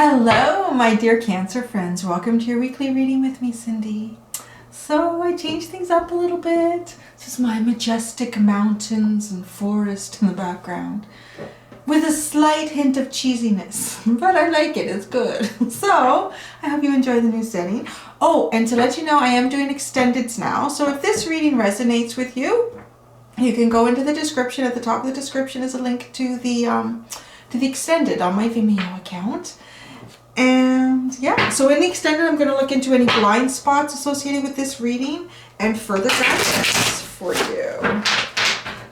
Hello, my dear Cancer friends. Welcome to your weekly reading with me, Cindy. So I changed things up a little bit. This is my majestic mountains and forest in the background with a slight hint of cheesiness, but I like it. It's good. So I hope you enjoy the new setting. Oh, and to let you know, I am doing extendeds now. So if this reading resonates with you, you can go into the description. At the top of the description is a link to the extended on my Vimeo account. And yeah, so in the extended, I'm going to look into any blind spots associated with this reading and further guidance for you.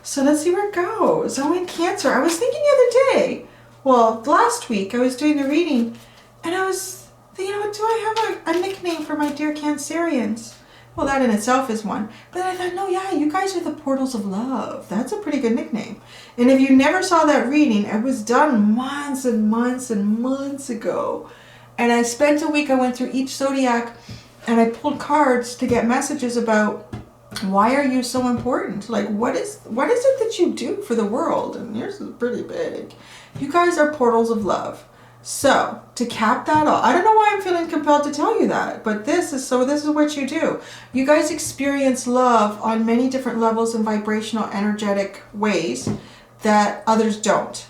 So let's see where it goes. Oh, in Cancer, I was thinking the other day, well, last week I was doing the reading and I was thinking, do I have a nickname for my dear Cancerians? Well, that in itself is one. But then I thought, no, yeah, you guys are the portals of love. That's a pretty good nickname. And if you never saw that reading, it was done months and months and months ago. And I spent a week, I went through each zodiac and I pulled cards to get messages about why are you so important? Like, what is it that you do for the world? And yours is pretty big. You guys are portals of love. So, to cap that off, I don't know why I'm feeling compelled to tell you that, but this is what you do. You guys experience love on many different levels and vibrational, energetic ways that others don't.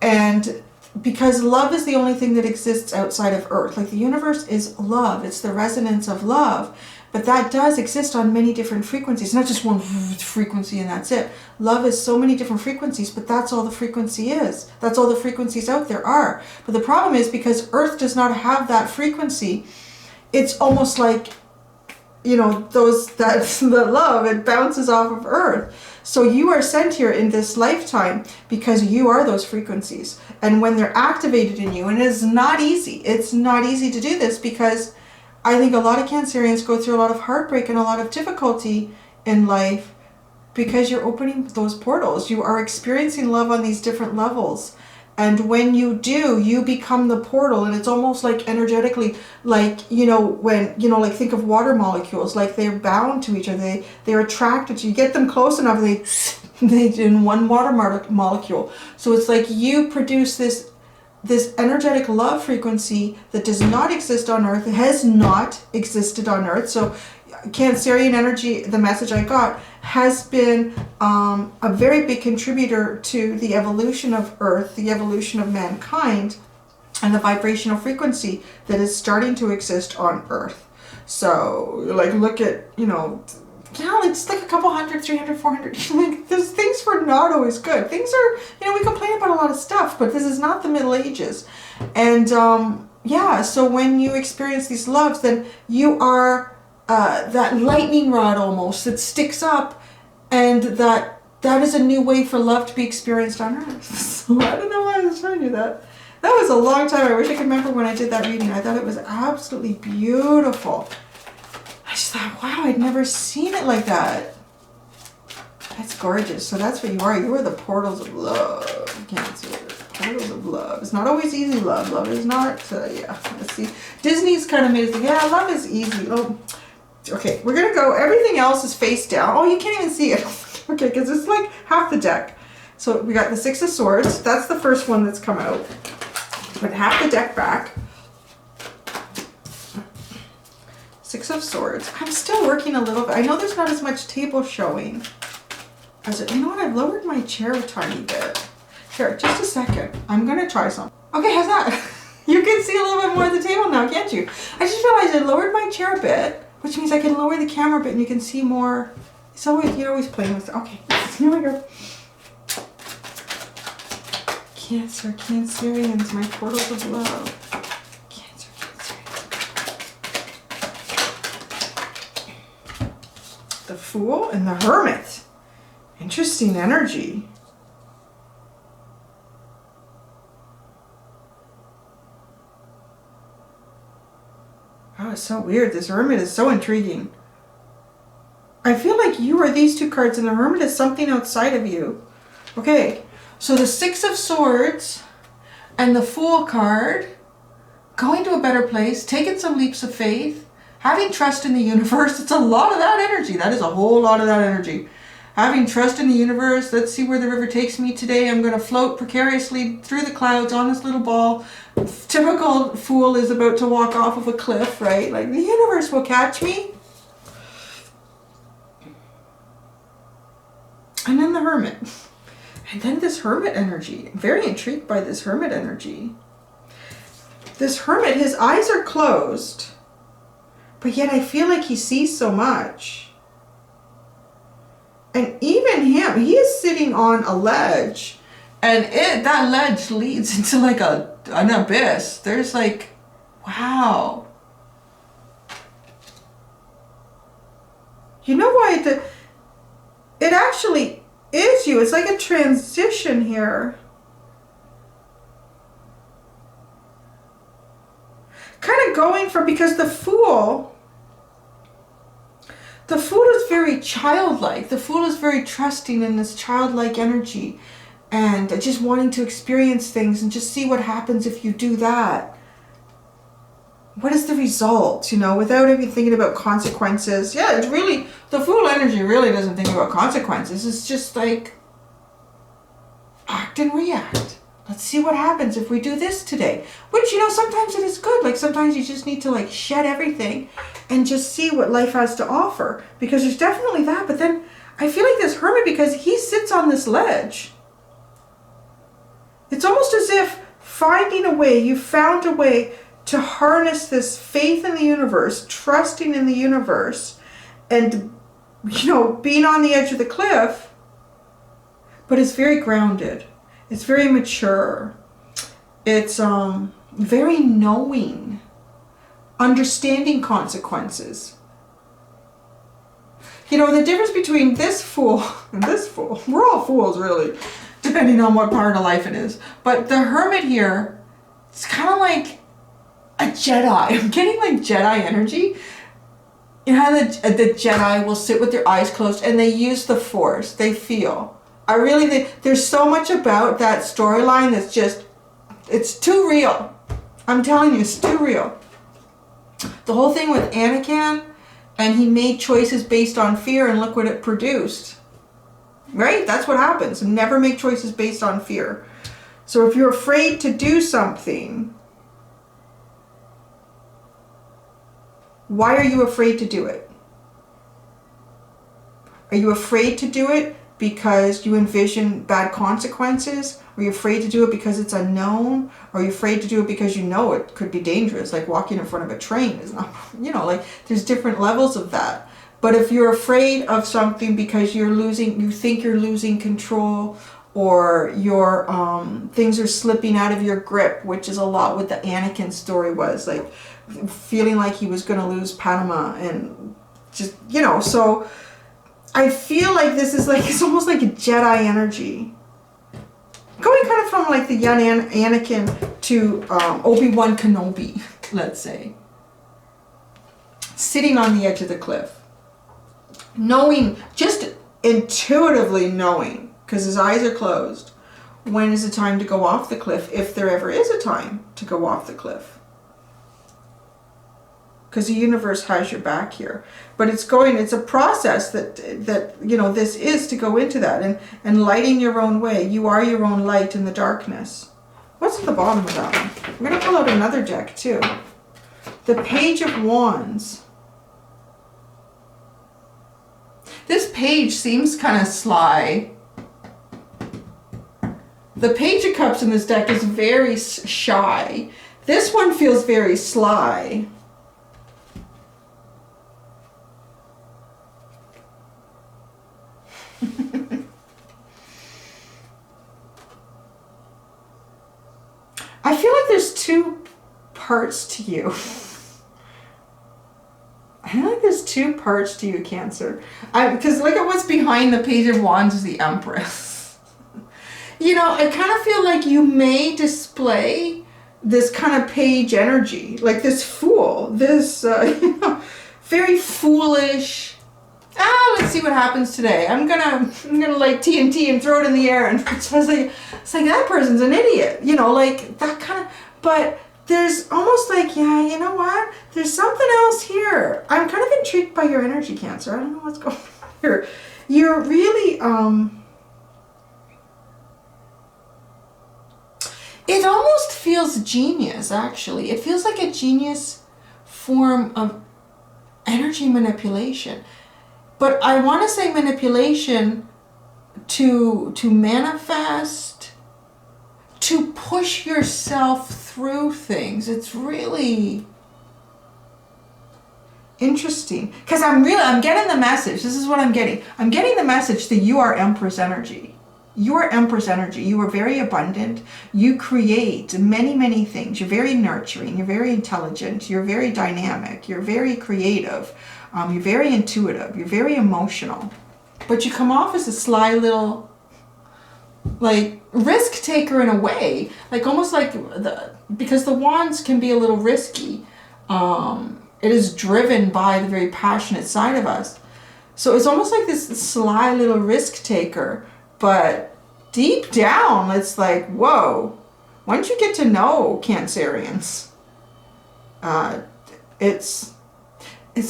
And because love is the only thing that exists outside of Earth. Like, the universe is love. It's the resonance of love. But that does exist on many different frequencies, not just one frequency and that's it. Love is so many different frequencies, but that's all the frequency is. That's all the frequencies out there are. But the problem is, because Earth does not have that frequency, it's almost like, the love, it bounces off of Earth. So you are sent here in this lifetime because you are those frequencies. And when they're activated in you, and it's not easy to do this, because I think a lot of Cancerians go through a lot of heartbreak and a lot of difficulty in life because you're opening those portals. You are experiencing love on these different levels. And when you do, you become the portal. And it's almost like energetically, like, like think of water molecules, like they're bound to each other. They're attracted to you. Get them close enough, they in one water molecule. So it's like you produce this energetic love frequency that does not exist on Earth, has not existed on Earth. So Cancerian energy, the message I got, has been a very big contributor to the evolution of Earth, the evolution of mankind, and the vibrational frequency that is starting to exist on Earth. So, like, look at, it's like a couple hundred, 300, 400. Like, there's things were not always good. Things are, we complain about a lot of stuff, but this is not the Middle Ages. And so when you experience these loves, then you are that lightning rod almost that sticks up, and that is a new way for love to be experienced on Earth. So I don't know why I was showing you that. That was a long time. I wish I could remember when I did that reading. I thought it was absolutely beautiful. I just thought, wow, I'd never seen it like that. That's gorgeous. So that's what you are. You are the portals of love, Cancer. Portals of love. It's not always easy, love. Love is not, let's see. Disney's kind of made it, love is easy. Oh, okay, we're going to go. Everything else is face down. Oh, you can't even see it. Okay, because it's like half the deck. So we got the Six of Swords. That's the first one that's come out. Put half the deck back. Six of Swords. I'm still working a little bit. I know there's not as much table showing. You know what? I've lowered my chair a tiny bit. Here, just a second. I'm going to try some. Okay, how's that? You can see a little bit more of the table now, can't you? I just realized I lowered my chair a bit, which means I can lower the camera a bit and you can see more. You're always playing with it. Okay, here we go. Cancer, Cancerians, my portals of love. Cancer, the Fool and the Hermit. Interesting energy. Oh, it's so weird. This Hermit is so intriguing. I feel like you are these two cards and the Hermit is something outside of you. Okay, so the Six of Swords and the Fool card, going to a better place, taking some leaps of faith, having trust in the universe. It's a lot of that energy. That is a whole lot of that energy. having trust in the universe. Let's see where the river takes me today. I'm going to float precariously through the clouds on this little ball. Typical fool is about to walk off of a cliff, right? Like, the universe will catch me. And then the Hermit. And then this Hermit energy. I'm very intrigued by this Hermit energy. This Hermit, his eyes are closed, but yet I feel like he sees so much. And even him, he is sitting on a ledge, and that ledge leads into like an abyss. There's like, wow. You know why it actually is you. It's like a transition here. Kind of going from, because the Fool is very childlike. The Fool is very trusting in this childlike energy and just wanting to experience things and just see what happens if you do that. What is the result, you know, without even thinking about consequences. Yeah, it's really, the Fool energy really doesn't think about consequences. It's just like, act and react. Let's see what happens if we do this today. Which, you know, sometimes it is good. Like, sometimes you just need to, like, shed everything and just see what life has to offer. Because there's definitely that. But then I feel like this Hermit, because he sits on this ledge. It's almost as if finding a way, you found a way to harness this faith in the universe, trusting in the universe, and, you know, being on the edge of the cliff. But it's very grounded. It's very mature. It's very knowing, understanding consequences. You know, the difference between this Fool and this Fool, we're all fools really, depending on what part of life it is. But the Hermit here, it's kind of like a Jedi. I'm getting like Jedi energy. You know how the Jedi will sit with their eyes closed and they use the Force, they feel. I really think there's so much about that storyline that's just, it's too real. I'm telling you, it's too real. The whole thing with Anakin, and he made choices based on fear, and look what it produced. Right? That's what happens. Never make choices based on fear. So if you're afraid to do something, why are you afraid to do it? Are you afraid to do it because you envision bad consequences? Are you afraid to do it because it's unknown? Or are you afraid to do it because you know it could be dangerous? Like walking in front of a train is not, you know, like there's different levels of that. But if you're afraid of something because you think you're losing control, or your things are slipping out of your grip, which is a lot what the Anakin story was, like feeling like he was going to lose Panama, and just, you know, so I feel like this is like, it's almost like a Jedi energy. Going kind of from like the young Anakin to Obi-Wan Kenobi, let's say. Sitting on the edge of the cliff. Knowing, just intuitively knowing, because his eyes are closed, when is the time to go off the cliff, if there ever is a time to go off the cliff. Because the universe has your back here. But it's a process that you know, this is to go into that and lighting your own way. You are your own light in the darkness. What's at the bottom of that one? I'm going to pull out another deck too. The Page of Wands. This page seems kind of sly. The Page of Cups in this deck is very shy. This one feels very sly. I feel like there's two parts to you. I feel like there's two parts to you, Cancer. Because look at what's behind the Page of Wands is the Empress. You know, I kind of feel like you may display this kind of page energy, like this Fool, this you know, very foolish. Let's see what happens today. I'm gonna light TNT and throw it in the air, and it's like that person's an idiot, you know, like that kind of. But there's almost like, yeah, you know what? There's something else here. I'm kind of intrigued by your energy, Cancer. I don't know what's going on here. you're really, it almost feels genius, actually. It feels like a genius form of energy manipulation. But I want to say manipulation to manifest, to push yourself through things. It's really interesting. Because I'm getting the message. This is what I'm getting. I'm getting the message that you are Empress energy. You are Empress energy. You are very abundant. You create many, many things. You're very nurturing. You're very intelligent. You're very dynamic. You're very creative. You're very intuitive. You're very emotional. But you come off as a sly little, like, risk taker in a way. Like, almost like, because the wands can be a little risky. It is driven by the very passionate side of us. So it's almost like this sly little risk taker. But deep down, it's like, whoa, once you get to know Cancerians, it's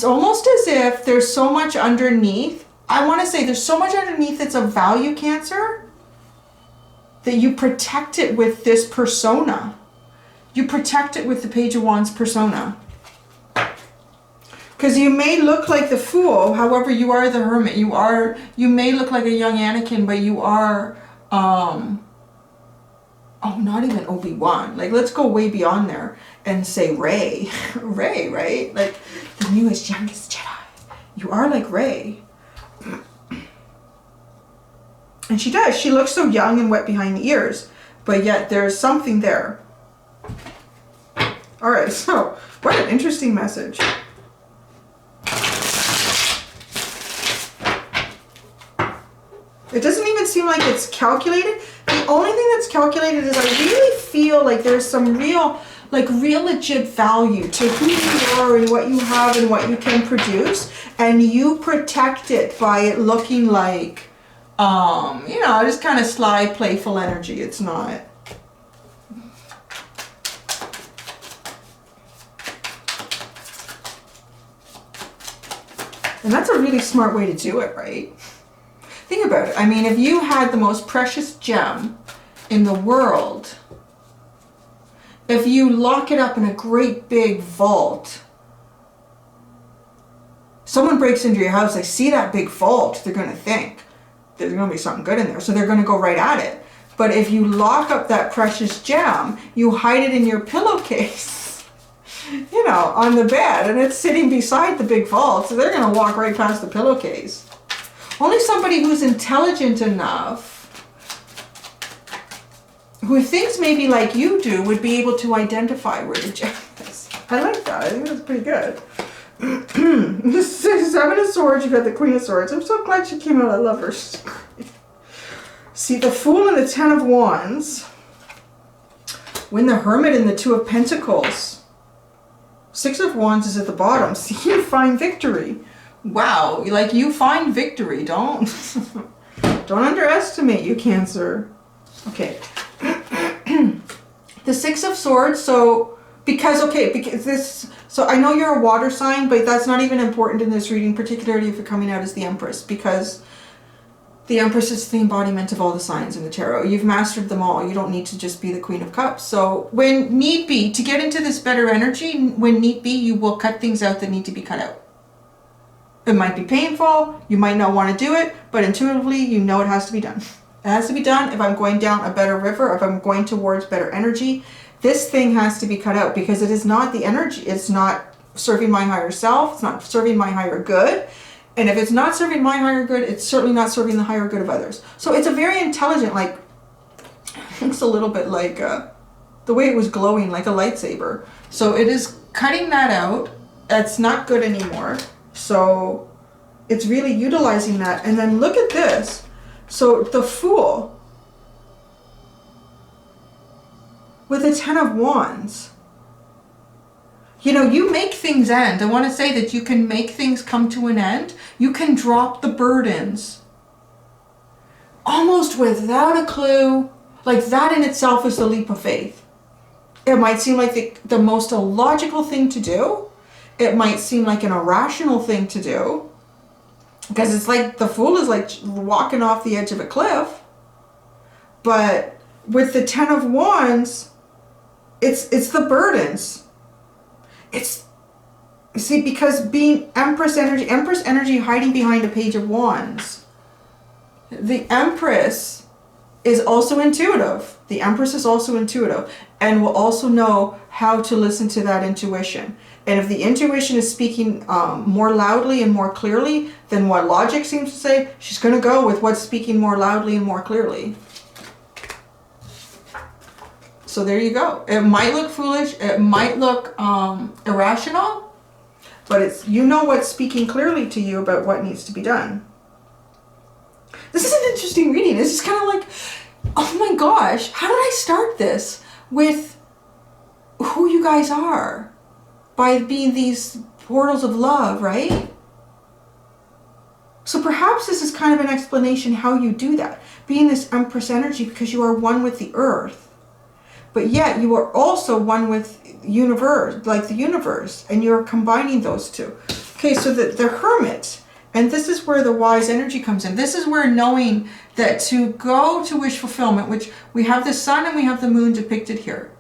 almost as if there's so much underneath. I want to say there's so much underneath that's of value, Cancer, that you protect it with this persona. You protect it with the Page of Wands persona. Because you may look like the Fool, however, you are the Hermit. You may look like a young Anakin, but you are, oh, not even Obi-Wan. Like, let's go way beyond there and say Rey. Rey, right? Like, the newest, youngest Jedi. You are like Rey. And she does. She looks so young and wet behind the ears, but yet there's something there. All right, so what an interesting message. It doesn't even seem like it's calculated. The only thing that's calculated is I really feel like there's some real legit value to who you are and what you have and what you can produce. And you protect it by it looking like, you know, just kind of sly, playful energy. It's not. And that's a really smart way to do it, right? Think about it. I mean, if you had the most precious gem in the world, if you lock it up in a great big vault, someone breaks into your house, they see that big vault, they're going to think there's going to be something good in there. So they're going to go right at it. But if you lock up that precious gem, you hide it in your pillowcase, you know, on the bed, and it's sitting beside the big vault. So they're going to walk right past the pillowcase. Only somebody who's intelligent enough, who thinks maybe like you do, would be able to identify where the gem is. I like that. I think that's pretty good. The Seven of Swords, you got the Queen of Swords. I'm so glad she came out. I love her. See, the Fool and the Ten of Wands. Win the Hermit and the Two of Pentacles. Six of Wands is at the bottom. See, you find victory. Wow, like you find victory. Don't underestimate you, Cancer. Okay. The Six of Swords. So because this, so I know you're a water sign, but that's not even important in this reading, particularly if you're coming out as the Empress, because the Empress is the embodiment of all the signs in the tarot. You've mastered them all. You don't need to just be the Queen of Cups. So when need be, to get into this better energy, when need be, you will cut things out that need to be cut out. It might be painful, you might not want to do it, but intuitively you know it has to be done. It has to be done if I'm going down a better river, if I'm going towards better energy. This thing has to be cut out because it is not the energy. It's not serving my higher self. It's not serving my higher good. And if it's not serving my higher good, it's certainly not serving the higher good of others. So it's a very intelligent, like, it's a little bit like the way it was glowing, like a lightsaber. So it is cutting that out. That's not good anymore. So it's really utilizing that. And then look at this. So the Fool with the Ten of Wands. You know, you make things end. I want to say that you can make things come to an end. You can drop the burdens almost without a clue. Like, that in itself is the leap of faith. It might seem like the most illogical thing to do. It might seem like an irrational thing to do. Because it's like the Fool is like walking off the edge of a cliff. But with the Ten of Wands, it's the burdens. It's, you see, because being Empress energy hiding behind a Page of Wands. The Empress is also intuitive. The Empress is also intuitive and will also know how to listen to that intuition. And if the intuition is speaking more loudly and more clearly than what logic seems to say, she's going to go with what's speaking more loudly and more clearly. So there you go. It might look foolish. It might look irrational. But it's, you know what's speaking clearly to you about what needs to be done. This is an interesting reading. It's just kind of like, oh my gosh, how did I start this with who you guys are? By being these portals of love, right? So perhaps this is kind of an explanation how you do that. Being this Empress energy because you are one with the earth. But yet you are also one with universe, like the universe. And you're combining those two. Okay, so the Hermit. And this is where the wise energy comes in. This is where knowing that to go to wish fulfillment, which we have the sun and we have the moon depicted here.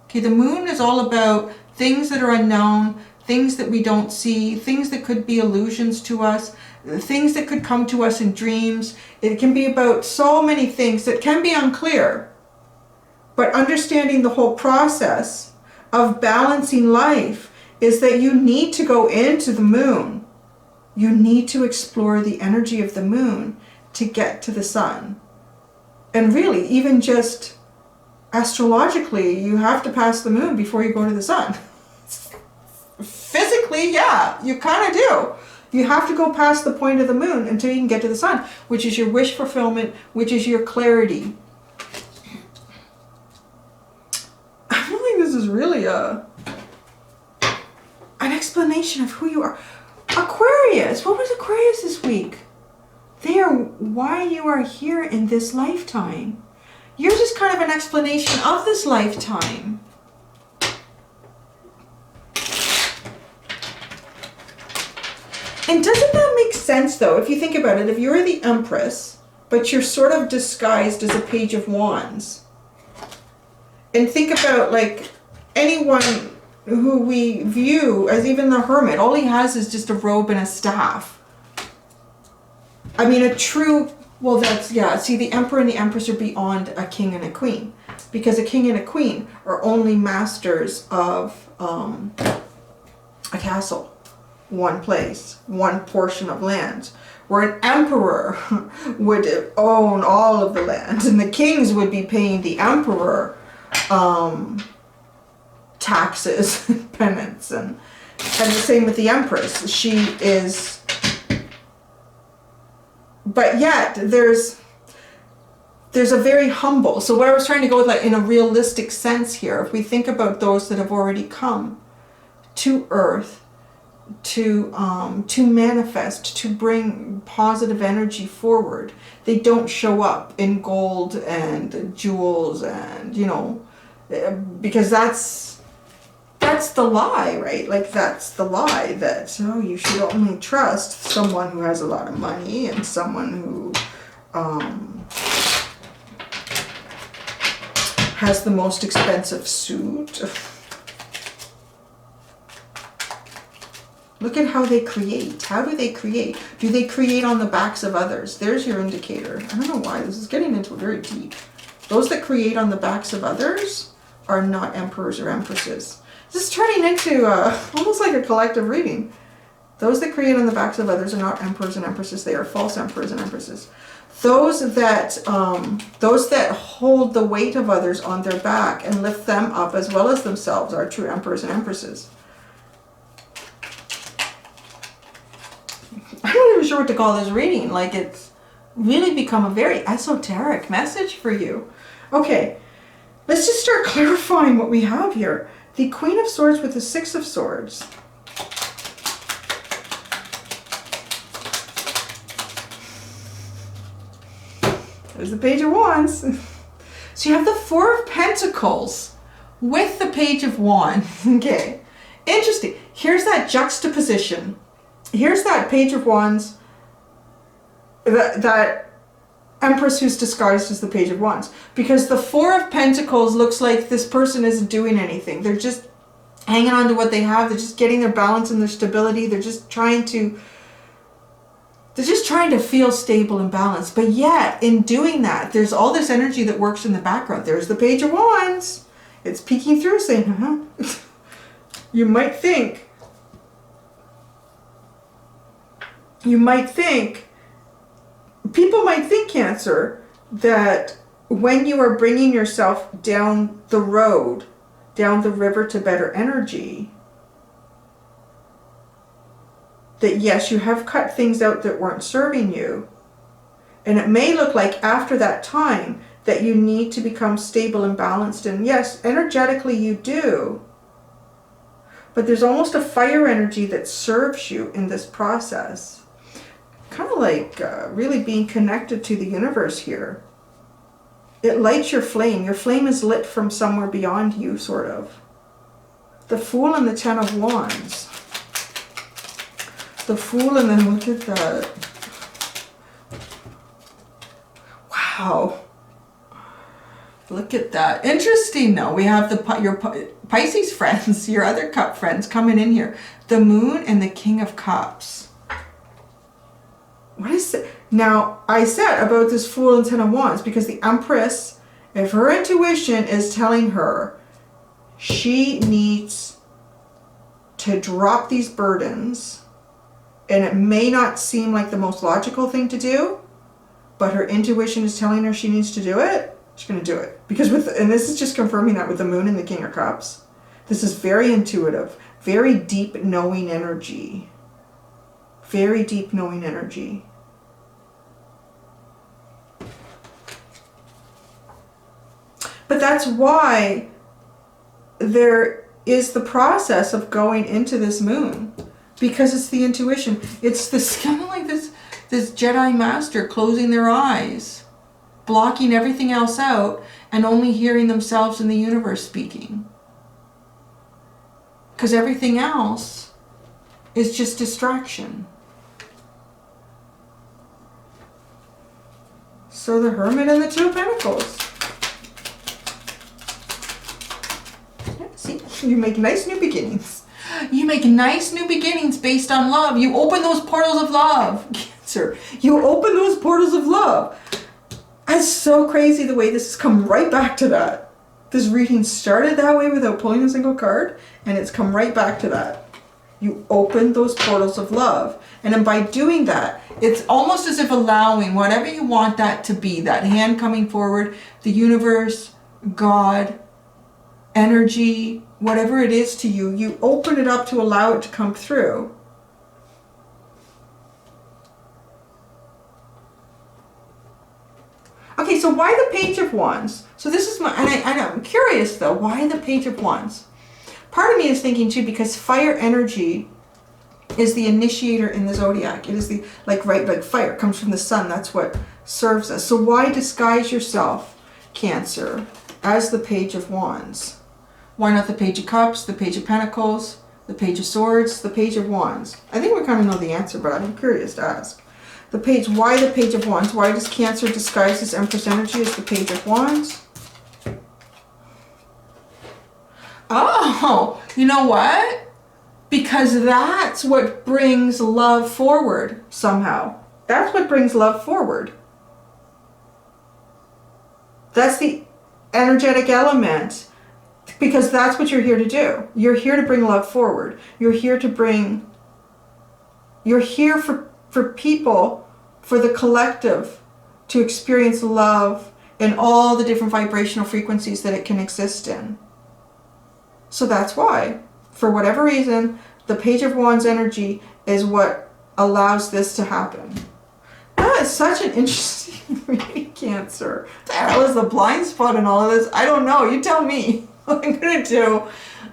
Okay, the moon is all about things that are unknown, things that we don't see, things that could be illusions to us, things that could come to us in dreams. It can be about so many things that can be unclear. But understanding the whole process of balancing life is that you need to go into the moon. You need to explore the energy of the moon to get to the sun. And really, even just astrologically, you have to pass the moon before you go to the sun. Physically, yeah, you kind of do. You have to go past the point of the moon until you can get to the sun, which is your wish fulfillment, which is your clarity. I feel like this is really an explanation of who you are. Aquarius, what was Aquarius this week? They are why you are here in this lifetime. You're just kind of an explanation of this lifetime. And doesn't that make sense though? If you think about it, if you're the Empress, but you're sort of disguised as a Page of Wands. And think about like anyone who we view as even the Hermit, all he has is just a robe and a staff. I mean, a true, well, that's, yeah, see, the Emperor and the Empress are beyond a king and a queen. Because a king and a queen are only masters of a castle, one place, one portion of land. Where an emperor would own all of the land, and the kings would be paying the emperor taxes, penance, and the same with the Empress. She is, but yet there's a very humble. So what I was trying to go with, like, in a realistic sense here, if we think about those that have already come to Earth to manifest, to bring positive energy forward, they don't show up in gold and jewels and, you know, because that's the lie, right? Like, that's the lie that, oh, you should only trust someone who has a lot of money and someone who has the most expensive suit. Look at how they create. How do they create? Do they create on the backs of others? There's your indicator. I don't know why. This is getting into very deep. Those that create on the backs of others are not emperors or empresses. This is turning into almost like a collective reading. Those that create on the backs of others are not emperors and empresses. They are false emperors and empresses. Those that hold the weight of others on their back and lift them up as well as themselves are true emperors and empresses. I'm not even sure what to call this reading. Like, it's really become a very esoteric message for you. Okay, let's just start clarifying what we have here. The Queen of Swords with the Six of Swords. There's the Page of Wands. So you have the Four of Pentacles with the Page of Wands. Okay, interesting. Here's that juxtaposition. Here's that Page of Wands that Empress who's disguised as the Page of Wands. Because the Four of Pentacles looks like this person isn't doing anything. They're just hanging on to what they have. They're just getting their balance and their stability. They're just trying to feel stable and balanced. But yet, in doing that, there's all this energy that works in the background. There's the Page of Wands. It's peeking through saying, you might think, people might think, Cancer, that when you are bringing yourself down the road, down the river to better energy, that yes, you have cut things out that weren't serving you. And it may look like after that time that you need to become stable and balanced. And yes, energetically you do. But there's almost a fire energy that serves you in this process. Kind of like really being connected to the universe here. It lights your flame. Your flame is lit from somewhere beyond you, sort of. The Fool and the Ten of Wands. The Fool, and then look at that. Wow. Look at that. Interesting, though. We have your Pisces friends, your other cup friends coming in here. The Moon and the King of Cups. What is it? Now, I said about this Fool and Ten of Wands because the Empress, if her intuition is telling her she needs to drop these burdens, and it may not seem like the most logical thing to do, but her intuition is telling her she needs to do it, she's going to do it. Because and this is just confirming that with the Moon and the King of Cups. This is very intuitive, very deep knowing energy. Very deep knowing energy. But that's why there is the process of going into this moon. Because it's the intuition. It's this kind of like this Jedi Master closing their eyes, blocking everything else out, and only hearing themselves and the universe speaking. Because everything else is just distraction. So the Hermit and the Two of Pentacles. See, you make nice new beginnings. You make nice new beginnings based on love. You open those portals of love, Cancer. You open those portals of love. That's so crazy the way this has come right back to that. This reading started that way without pulling a single card, and it's come right back to that. You open those portals of love. And then by doing that, it's almost as if allowing whatever you want that to be, that hand coming forward, the universe, God, energy, whatever it is to you, you open it up to allow it to come through. Okay, so why the Page of Wands? So this is and I'm curious though, why the Page of Wands? Part of me is thinking too, because fire energy is the initiator in the zodiac. It is the, like fire comes from the sun. That's what serves us. So why disguise yourself, Cancer, as the Page of Wands? Why not the Page of Cups, the Page of Pentacles, the Page of Swords, the Page of Wands? I think we kind of know the answer, but I'm curious to ask. Why the Page of Wands? Why does Cancer disguise this Empress energy as the Page of Wands? Oh, you know what? Because that's what brings love forward somehow. That's what brings love forward. That's the energetic element. Because that's what you're here to do. You're here to bring love forward. You're here for people, for the collective, to experience love in all the different vibrational frequencies that it can exist in. So that's why, for whatever reason, the Page of Wands energy is what allows this to happen. That is such an interesting reading, Cancer. The hell is the blind spot in all of this? I don't know. You tell me. I'm going to do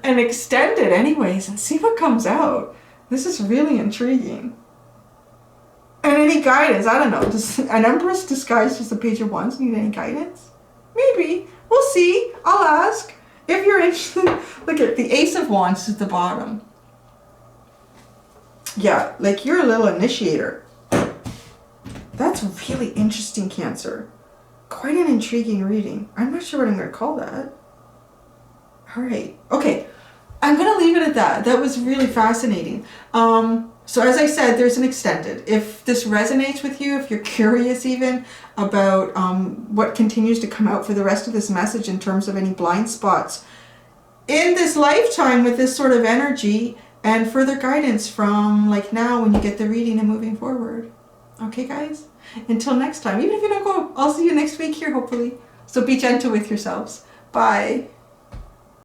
and extend it anyways and see what comes out. This is really intriguing. And any guidance, I don't know. Does an Empress disguised as the Page of Wands need any guidance? Maybe. We'll see. I'll ask. If you're interested, look at the Ace of Wands at the bottom. Yeah, like you're a little initiator. That's really interesting, Cancer. Quite an intriguing reading. I'm not sure what I'm going to call that. All right. Okay. I'm going to leave it at that. That was really fascinating. So as I said, there's an extended. If this resonates with you, if you're curious even about what continues to come out for the rest of this message in terms of any blind spots in this lifetime with this sort of energy and further guidance from like now when you get the reading and moving forward. Okay, guys? Until next time. Even if you don't go, I'll see you next week here, hopefully. So be gentle with yourselves. Bye.